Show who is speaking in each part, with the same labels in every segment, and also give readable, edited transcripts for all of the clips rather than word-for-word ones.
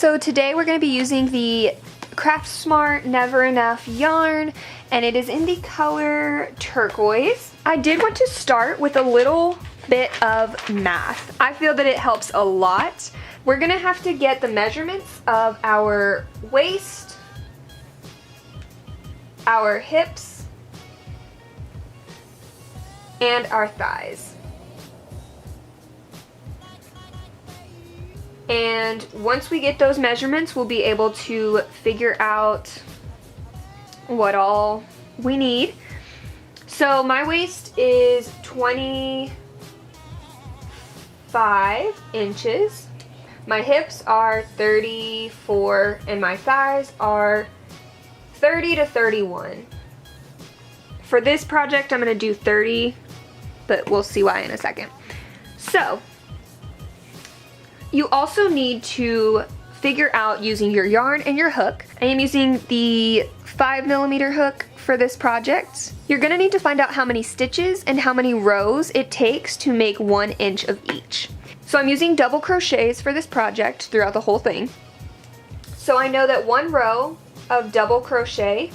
Speaker 1: So today we're going to be using the Craft Smart Never Enough yarn, and it is in the color turquoise. I did want to start with a little bit of math. I feel that it helps a lot. We're going to have to get the measurements of our waist, our hips, and our thighs. And once we get those measurements, we'll be able to figure out what all we need. So my waist is 25 inches. My hips are 34 and my thighs are 30 to 31. For this project, I'm going to do 30, but we'll see why in a second. So you also need to figure out using your yarn and your hook. I am using the 5mm hook for this project. You're gonna need to find out how many stitches and how many rows it takes to make 1 inch of each. So I'm using double crochets for this project throughout the whole thing. So I know that 1 row of double crochet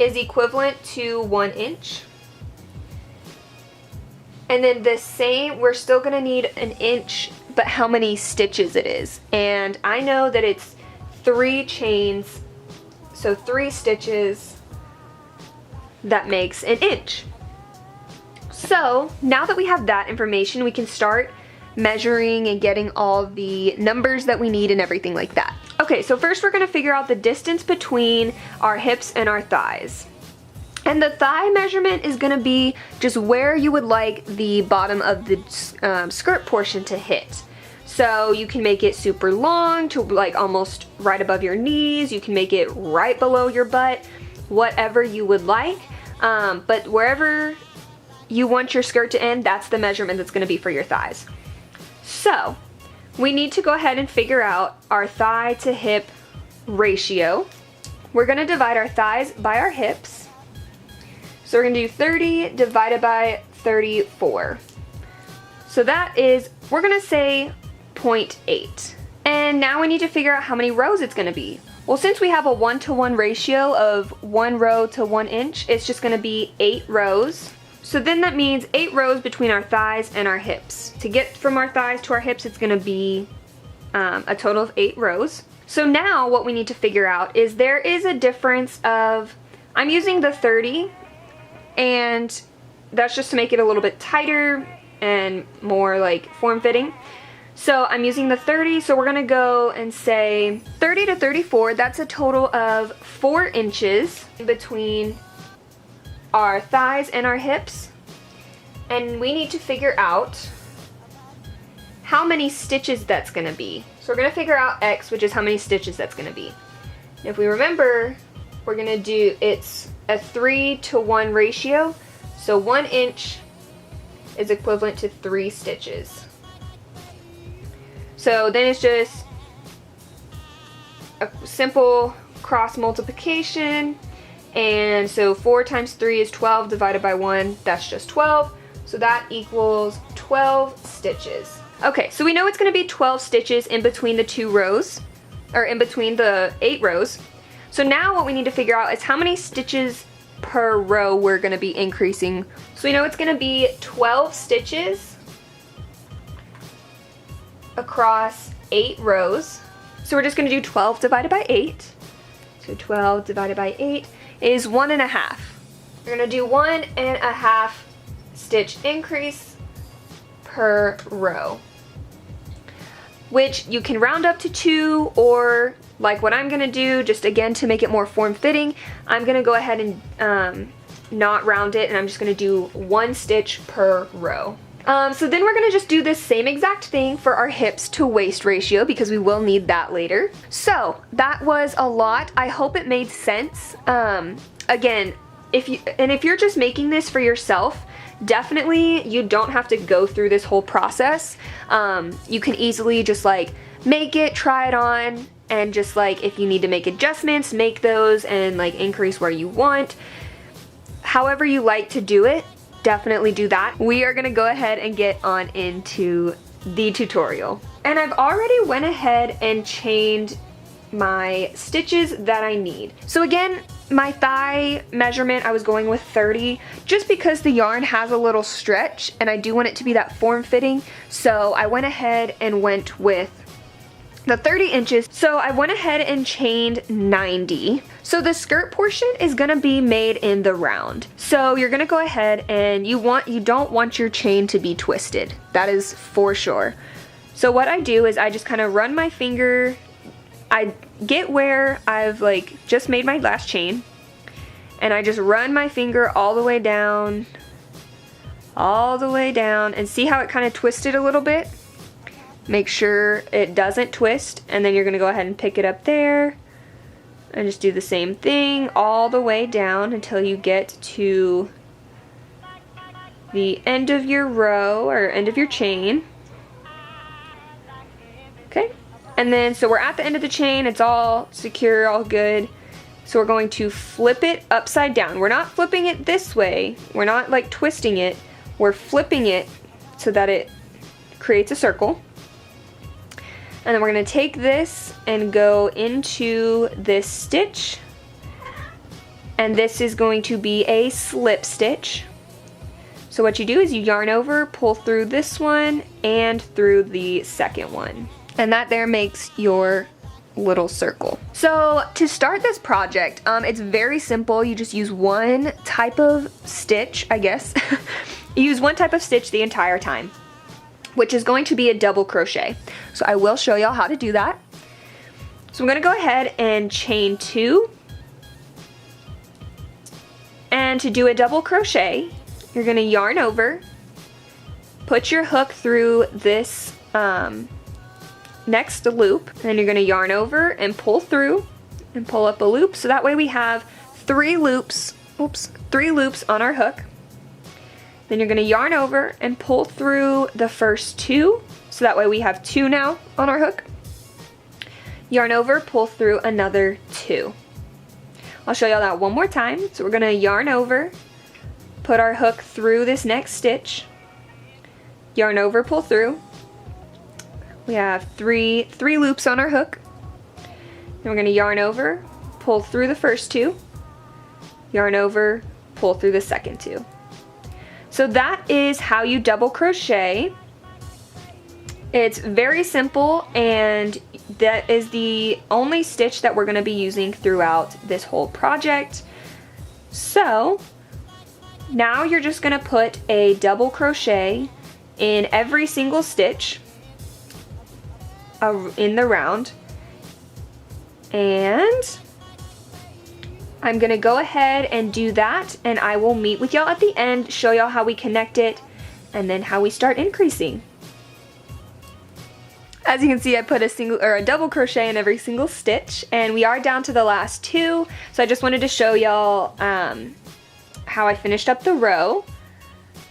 Speaker 1: is equivalent to 1 inch. And then the same, we're still gonna need 1 inch, but how many stitches it is. And I know that it's 3 chains, so 3 stitches, that makes 1 inch. So now that we have that information, we can start measuring and getting all the numbers that we need and everything like that. Okay, so first we're gonna figure out the distance between our hips and our thighs. And the thigh measurement is going to be just where you would like the bottom of the skirt portion to hit. So you can make it super long to like almost right above your knees. You can make it right below your butt, whatever you would like. But wherever you want your skirt to end, that's the measurement that's going to be for your thighs. So we need to go ahead and figure out our thigh to hip ratio. We're going to divide our thighs by our hips. So we're going to do 30 divided by 34. So that is, we're going to say 0.8. And now we need to figure out how many rows it's going to be. Well, since we have a 1-to-1 ratio of 1 row to 1 inch, it's just going to be 8 rows. So then that means 8 rows between our thighs and our hips. To get from our thighs to our hips, it's going to be a total of 8 rows. So now what we need to figure out is there is a difference of, I'm using the 30, and that's just to make it a little bit tighter and more like form-fitting. So I'm using the 30, so we're gonna go and say 30 to 34, that's a total of 4 inches between our thighs and our hips. And we need to figure out how many stitches that's gonna be. So we're gonna figure out X, which is how many stitches that's gonna be. And if we remember, we're gonna do, it's a 3-to-1 ratio, so 1 inch is equivalent to 3 stitches. So then it's just a simple cross multiplication, and so 4 times 3 is 12 divided by 1, that's just 12, so that equals 12 stitches. Okay, so we know it's going to be 12 stitches in between the 2 rows, or in between the 8 rows. So now what we need to figure out is how many stitches per row we're going to be increasing. So we know it's going to be 12 stitches across 8 rows. So we're just going to do 12 divided by 8. So 12 divided by 8 is 1.5. We're going to do 1.5 stitch increase per row, which you can round up to 2, or like what I'm gonna do, just again to make it more form-fitting, I'm gonna go ahead and not round it, and I'm just gonna do 1 stitch per row. So then we're gonna just do this same exact thing for our hips to waist ratio, because we will need that later. So that was a lot. I hope it made sense. Again, if you're just making this for yourself, definitely you don't have to go through this whole process. You can easily just like make it, try it on, and just like if you need to make adjustments, make those and like increase where you want. However you like to do it, definitely do that. We are gonna go ahead and get on into the tutorial. And I've already went ahead and chained my stitches that I need. So again, my thigh measurement, I was going with 30 just because the yarn has a little stretch and I do want it to be that form-fitting. So I went ahead and went with the 30 inches. So I went ahead and chained 90. So the skirt portion is gonna be made in the round. So you're gonna go ahead and you don't want your chain to be twisted. That is for sure. So what I do is I just kind of run my finger, I get where I've like just made my last chain, and I just run my finger all the way down, and see how it kind of twisted a little bit? Make sure it doesn't twist, and then you're gonna go ahead and pick it up there, and just do the same thing all the way down until you get to the end of your row, or end of your chain. Okay, and then so we're at the end of the chain, it's all secure, all good. So we're going to flip it upside down. We're not flipping it this way, we're not like twisting it, we're flipping it so that it creates a circle. And then we're going to take this and go into this stitch, and this is going to be a slip stitch. So what you do is you yarn over, pull through this one and through the second one. And that there makes your little circle. So to start this project, it's very simple. You just use one type of stitch, I guess. You use one type of stitch the entire time, which is going to be a double crochet. So I will show y'all how to do that. So I'm gonna go ahead and chain 2. And to do a double crochet, you're gonna yarn over, put your hook through this next loop, and then you're gonna yarn over and pull through and pull up a loop. So that way we have 3 loops, 3 loops on our hook. Then you're gonna yarn over and pull through the first 2. So that way we have 2 now on our hook. Yarn over, pull through another 2. I'll show y'all that one more time. So we're gonna yarn over, put our hook through this next stitch, yarn over, pull through. We have three loops on our hook. Then we're gonna yarn over, pull through the first 2, yarn over, pull through the second 2. So that is how you double crochet. It's very simple, and that is the only stitch that we're going to be using throughout this whole project. So now you're just going to put a double crochet in every single stitch in the round, and I'm gonna go ahead and do that, and I will meet with y'all at the end, show y'all how we connect it, and then how we start increasing. As you can see, I put a double crochet in every single stitch, and we are down to the last 2. So I just wanted to show y'all how I finished up the row.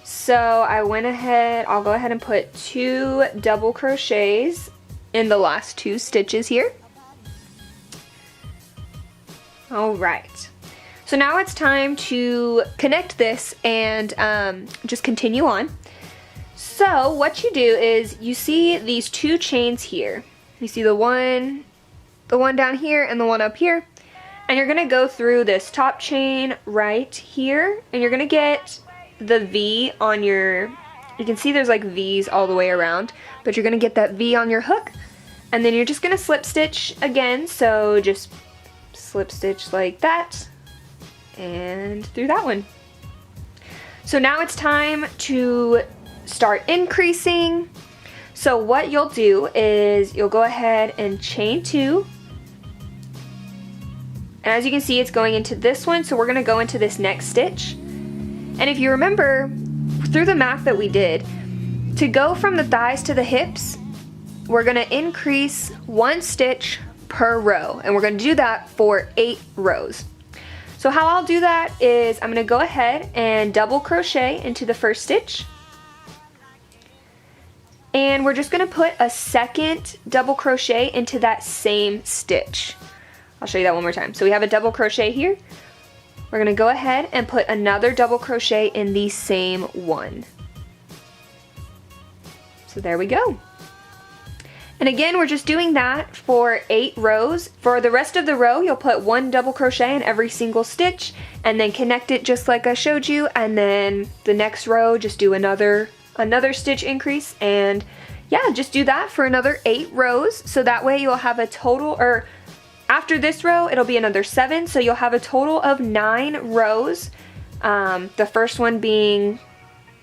Speaker 1: So I went ahead, I'll go ahead and put 2 double crochets in the last 2 stitches here. Alright, so now it's time to connect this and just continue on. So what you do is you see these 2 chains here. You see the one down here and the one up here. And you're gonna go through this top chain right here, and you're gonna get the V on your, you can see there's like V's all the way around, but you're gonna get that V on your hook, and then you're just gonna slip stitch again. So just slip stitch like that and through that one. So now it's time to start increasing. So what you'll do is you'll go ahead and chain 2, and as you can see, it's going into this one, so we're going to go into this next stitch. And if you remember through the math that we did, to go from the thighs to the hips, we're going to increase 1 stitch per row, and we're going to do that for 8 rows. So how I'll do that is I'm going to go ahead and double crochet into the first stitch, and we're just going to put a second double crochet into that same stitch. I'll show you that one more time. So we have a double crochet here. We're going to go ahead and put another double crochet in the same one. So there we go. And again, we're just doing that for 8 rows. For the rest of the row, you'll put 1 double crochet in every single stitch and then connect it just like I showed you, and then the next row just do another stitch increase, and yeah, just do that for another 8 rows. So that way you'll have a total, or after this row it'll be another 7, so you'll have a total of 9 rows. The first one being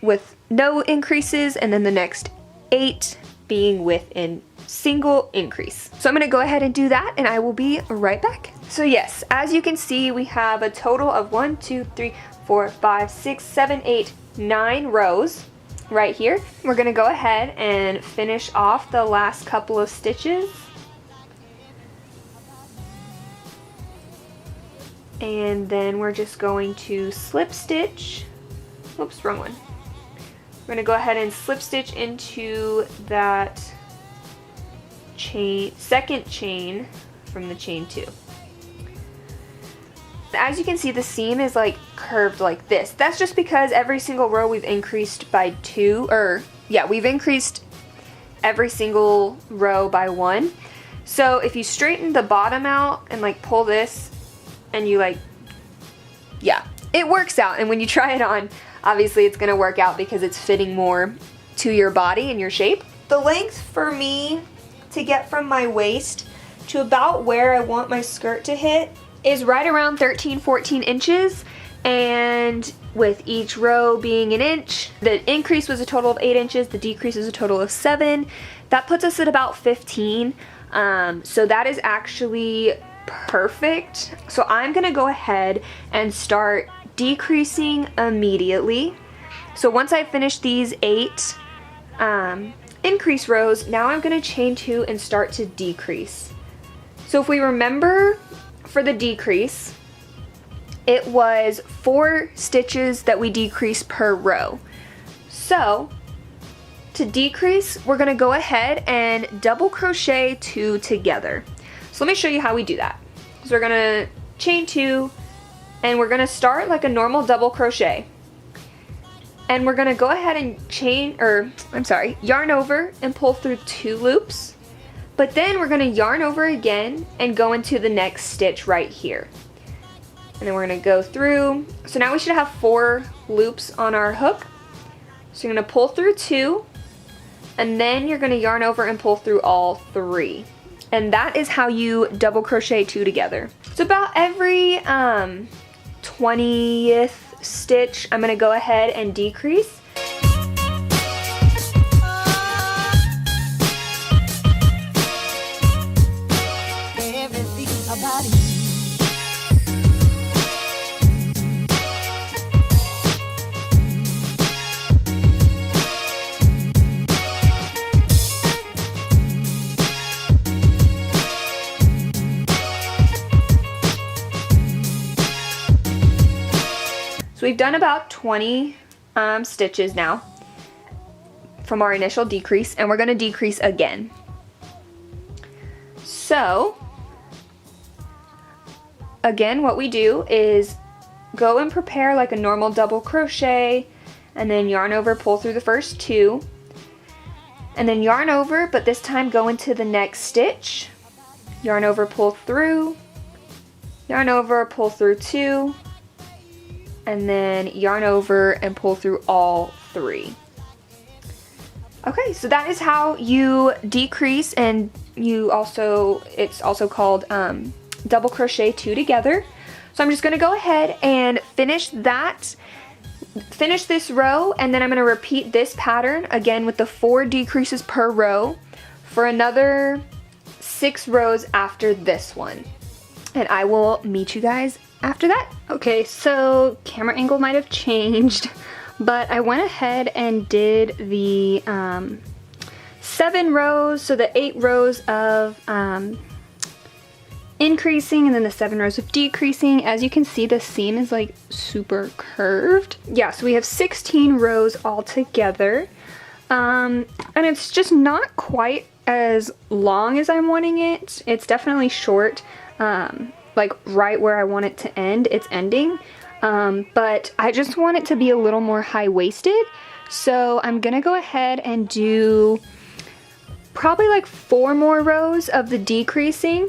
Speaker 1: with no increases, and then the next 8 being with a single increase. So I'm going to go ahead and do that, and I will be right back. So yes, as you can see, we have a total of 1, 2, 3, 4, 5, 6, 7, 8, 9 rows right here. We're going to go ahead and finish off the last couple of stitches. And then we're just going to slip stitch. Oops, wrong one. We're going to go ahead and slip stitch into that chain, second chain from the chain 2. As you can see, the seam is like curved like this. That's just because every single row we've increased by 2, or yeah, we've increased every single row by 1. So if you straighten the bottom out and like pull this, and you like, yeah, it works out. And when you try it on, obviously it's gonna work out because it's fitting more to your body and your shape. The length for me to get from my waist to about where I want my skirt to hit is right around 13-14 inches, and with each row being an inch, the increase was a total of 8 inches, the decrease is a total of 7. That puts us at about 15. So that is actually perfect. So I'm gonna go ahead and start decreasing immediately. So once I finish these 8 increase rows, now I'm gonna chain 2 and start to decrease. So if we remember, for the decrease, it was 4 stitches that we decrease per row. So to decrease, we're gonna go ahead and double crochet 2 together. So let me show you how we do that. So we're gonna chain 2, and we're gonna start like a normal double crochet. And we're gonna go ahead and yarn over and pull through 2 loops. But then we're gonna yarn over again and go into the next stitch right here. And then we're gonna go through. So now we should have 4 loops on our hook. So you're gonna pull through 2, and then you're gonna yarn over and pull through all 3. And that is how you double crochet 2 together. So about every 20th stitch, I'm gonna go ahead and decrease. So we've done about 20 stitches now from our initial decrease, and we're going to decrease again. So again, what we do is go and prepare like a normal double crochet, and then yarn over, pull through the first 2, and then yarn over, but this time go into the next stitch, yarn over, pull through, yarn over, pull through 2, and then yarn over and pull through all 3. Okay, so that is how you decrease, and it's also called double crochet 2 together. So I'm just gonna go ahead and finish this row, and then I'm gonna repeat this pattern again with the 4 decreases per row for another 6 rows after this one. And I will meet you guys after that. Okay, so camera angle might have changed, but I went ahead and did the 7 rows, so the 8 rows of increasing and then the 7 rows of decreasing. As you can see, the seam is like super curved. Yeah, so we have 16 rows all together, and it's just not quite as long as I'm wanting it. It's definitely short. Like right where I want it to end, it's ending, but I just want it to be a little more high-waisted, so I'm gonna go ahead and do probably like 4 more rows of the decreasing.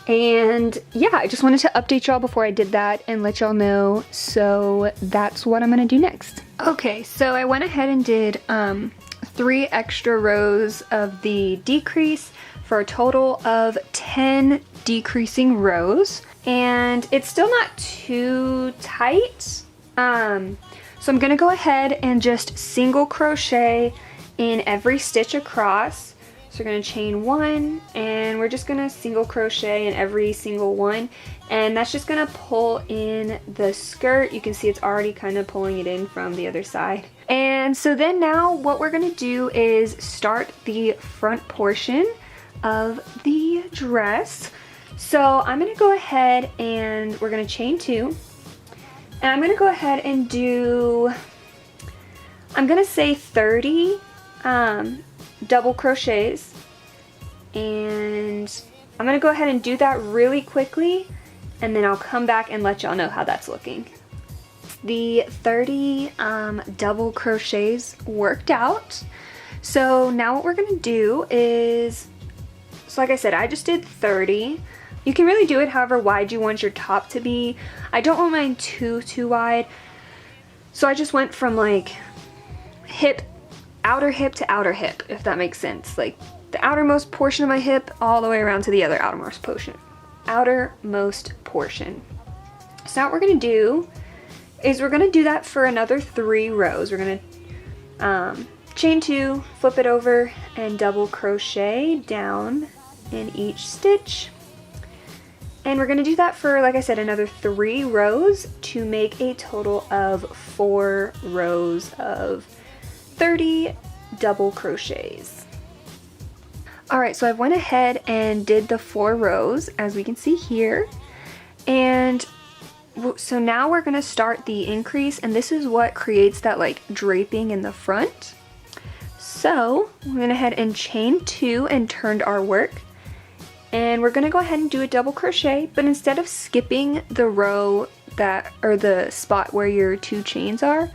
Speaker 1: And yeah, I just wanted to update y'all before I did that and let y'all know. So that's what I'm gonna do next. Okay, so I went ahead and did 3 extra rows of the decrease for a total of 10 decreasing rows. And it's still not too tight. So I'm gonna go ahead and just single crochet in every stitch across. So we're gonna chain 1 and we're just gonna single crochet in every single one, and that's just gonna pull in the skirt. You can see it's already kind of pulling it in from the other side. And so then now what we're gonna do is start the front portion of the dress. So I'm gonna go ahead and we're gonna chain 2, and I'm gonna go ahead and do, I'm gonna say 30 double crochets, and I'm gonna go ahead and do that really quickly, and then I'll come back and let y'all know how that's looking. The 30 double crochets worked out. So now what we're gonna do is, so like I said, I just did 30. You can really do it however wide you want your top to be. I don't want mine too wide, so I just went from like outer hip to outer hip, if that makes sense. Like the outermost portion of my hip all the way around to the other outermost portion. So now what we're gonna do is we're gonna do that for another 3 rows. We're gonna chain 2, flip it over, and double crochet down in each stitch. And we're gonna do that for, like I said, another 3 rows to make a total of 4 rows of 30 double crochets. Alright, so I went ahead and did the 4 rows, as we can see here. And so now we're gonna start the increase, and this is what creates that like draping in the front. So we went ahead and chain 2 and turned our work. And we're gonna go ahead and do a double crochet, but instead of skipping the row that, or the spot where your 2 chains are,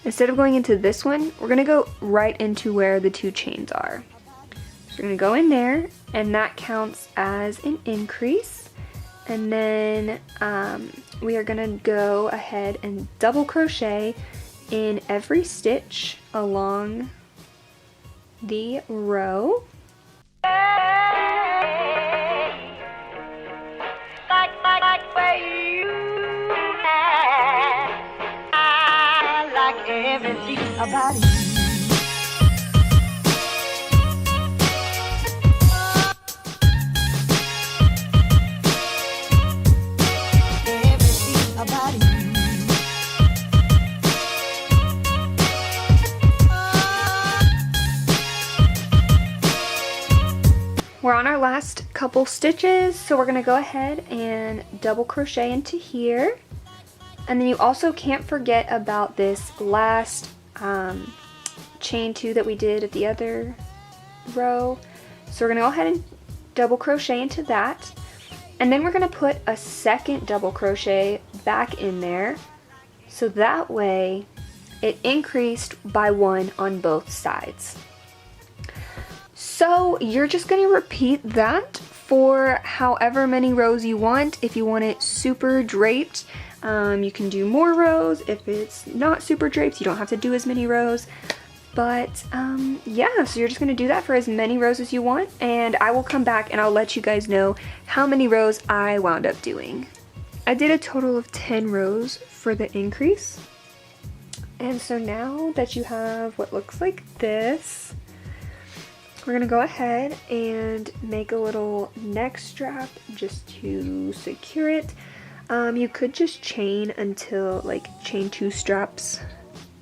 Speaker 1: instead of going into this one, we're gonna go right into where the 2 chains are. So we're gonna go in there, and that counts as an increase. And then we are gonna go ahead and double crochet in every stitch along the row.
Speaker 2: Everything about you. Everything about you.
Speaker 1: We're on our last couple stitches, so we're gonna go ahead and double crochet into here. And then you also can't forget about this last chain 2 that we did at the other row. So we're gonna go ahead and double crochet into that. And then we're gonna put a second double crochet back in there. So that way it increased by 1 on both sides. So you're just gonna repeat that for however many rows you want. If you want it super draped, you can do more rows. If it's not super draped, you don't have to do as many rows. But yeah, so you're just gonna do that for as many rows as you want, and I will come back and I'll let you guys know how many rows I wound up doing. I did a total of 10 rows for the increase. And so now that you have what looks like this, we're gonna go ahead and make a little neck strap just to secure it. You could just chain until, like, chain 2 straps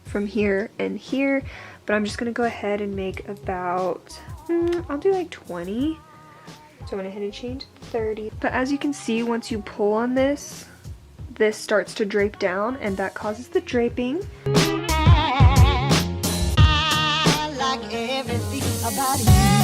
Speaker 1: from here and here, but I'm just gonna go ahead and make about, I'll do like 20. So I went ahead and chained 30. But as you can see, once you pull on this, this starts to drape down, and that causes the draping.
Speaker 2: I like everything about you.